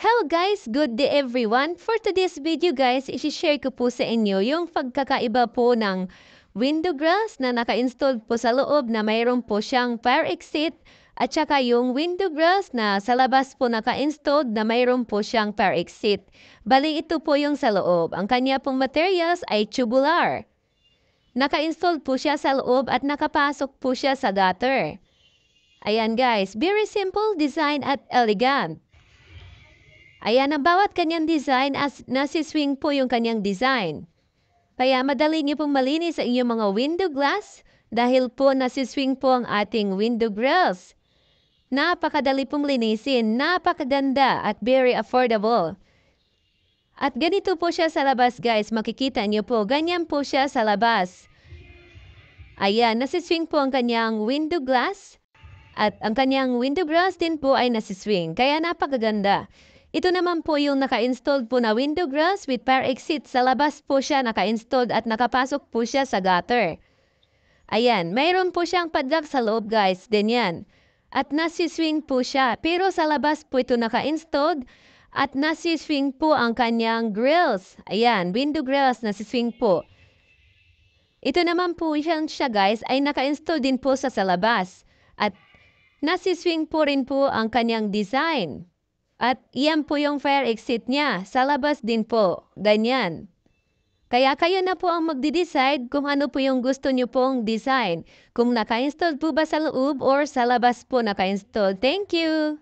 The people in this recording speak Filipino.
Hello guys! Good day everyone! For today's video guys, isi-share ko po sa inyo yung pagkakaiba po ng window grills na naka-install po sa loob na mayroon po siyang fire exit at saka yung window grills na sa labas po naka-install na mayroon po siyang fire exit. Bali ito po yung sa loob. Ang kanya pong materials ay tubular. Naka-install po siya sa loob at nakapasok po siya sa gutter. Ayan guys, very simple design at elegant. Ayan, ang bawat kanyang design as nasiswing po yung kanyang design. Kaya madali niyo pong malinis sa inyong mga window glass dahil po nasiswing po ang ating window grills. Napakadali pong linisin, napakaganda at very affordable. At ganito po siya sa labas guys, makikita niyo po, ganyan po siya sa labas. Ayan, nasiswing po ang kanyang window glass at ang kanyang window grills din po ay nasiswing, kaya napakaganda. Ito naman po yung naka-installed po na window grills with fire exit. Sa labas po siya naka-installed at nakapasok po siya sa gutter. Ayan, mayroon po siyang padlock sa loob guys, din yan. At nasiswing po siya, pero sa labas po ito naka-installed at nasiswing po ang kanyang grills. Ayan, window grills nasiswing po. Ito naman po siya guys ay naka-install din po sa labas. At nasiswing po rin po ang kanyang design. At iyan po yung fire exit niya. Sa labas din po. Ganyan. Kaya kayo na po ang magde-decide kung ano po yung gusto nyo pong design. Kung naka-install po ba sa loob or sa labas po naka-install. Thank you!